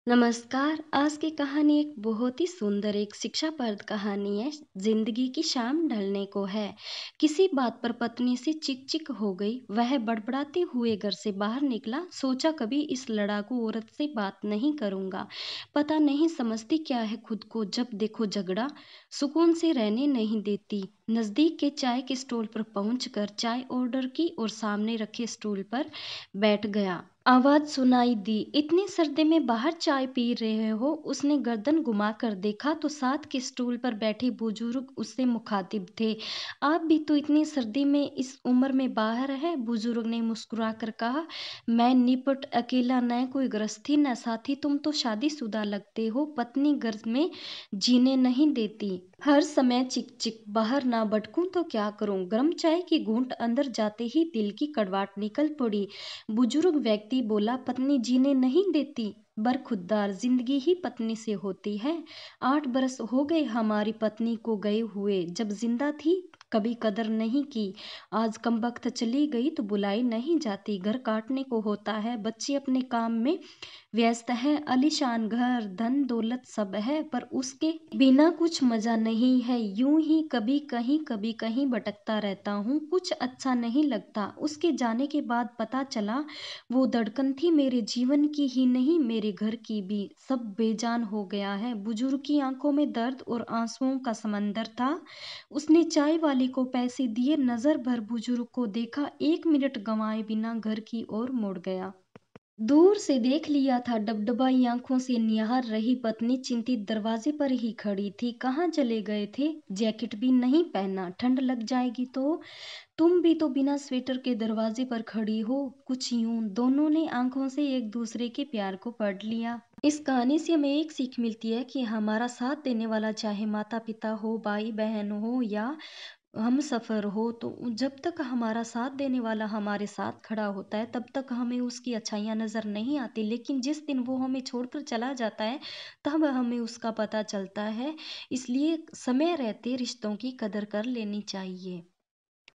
नमस्कार। आज की कहानी एक बहुत ही सुंदर एक शिक्षाप्रद कहानी है। जिंदगी की शाम ढलने को है। किसी बात पर पत्नी से चिक चिक हो गई। वह बड़बड़ाते हुए घर से बाहर निकला। सोचा कभी इस लड़ाकू औरत से बात नहीं करूंगा। पता नहीं समझती क्या है खुद को, जब देखो झगड़ा। सुकून से रहने नहीं देती। नजदीक के चाय के स्टॉल पर पहुंचकर चाय ऑर्डर की और सामने रखे स्टूल पर बैठ गया। आवाज सुनाई दी, इतनी सर्दी में बाहर चाय पी रहे हो? उसने गर्दन घुमाकर देखा तो साथ के स्टूल पर बैठे बुजुर्ग उससे मुखातिब थे। आप भी तो इतनी सर्दी में इस उम्र में बाहर है? बुजुर्ग ने मुस्कुराकर कहा। मैं निपट अकेला, न कोई गृहस्थी न साथी। तुम तो शादीशुदा लगते हो। पत्नी घर में जीने नहीं देती। हर समय चिक चिक, बाहर ना भटकूं तो क्या करूं? गर्म चाय की घूंट अंदर जाते ही दिल की कड़वाहट निकल पड़ी। बुजुर्ग व्यक्ति बोला, पत्नी जीने नहीं देती? बरखुरदार जिंदगी ही पत्नी से होती है। 8 बरस हो गए हमारी पत्नी को गए हुए। जब जिंदा थी कभी कदर नहीं की। आज कमबख्त चली गई तो बुलाई नहीं जाती। घर काटने को होता है। बच्चे अपने काम में व्यस्त है। आलीशान घर, धन दौलत सब है, पर उसके बिना कुछ मजा नहीं है। यूं ही कभी कहीं भटकता रहता हूँ। कुछ अच्छा नहीं लगता। उसके जाने के बाद पता चला वो धड़कन थी मेरे जीवन की ही नहीं, मेरे घर की भी। सब बेजान हो गया है। बुजुर्ग की आंखों में दर्द और आंसुओं का समंदर था। उसने चाय वाले को पैसे दिए, नजर भर बुजुर्ग को देखा, 1 मिनट गंवाए बिना घर की ओर मुड़ गया। दूर से देख लिया था। डबडबाई आंखों से निहार रही पत्नी चिंतित दरवाजे पर ही खड़ी थी। कहाँ चले गए थे? जैकेट भी नहीं पहना, ठंड लग जाएगी तो। तुम भी तो बिना स्वेटर के दरवाजे पर खड़ी हो। कुछ यूं दोनों ने आंखों से एक दूसरे के प्यार को पढ़ लिया। इस कहानी से हमें एक सीख मिलती है कि हमारा साथ देने वाला, चाहे माता पिता हो, भाई बहन हो या हम सफ़र हो, तो जब तक हमारा साथ देने वाला हमारे साथ खड़ा होता है तब तक हमें उसकी अच्छाइयाँ नज़र नहीं आती। लेकिन जिस दिन वो हमें छोड़कर चला जाता है तब हमें उसका पता चलता है। इसलिए समय रहते रिश्तों की कदर कर लेनी चाहिए।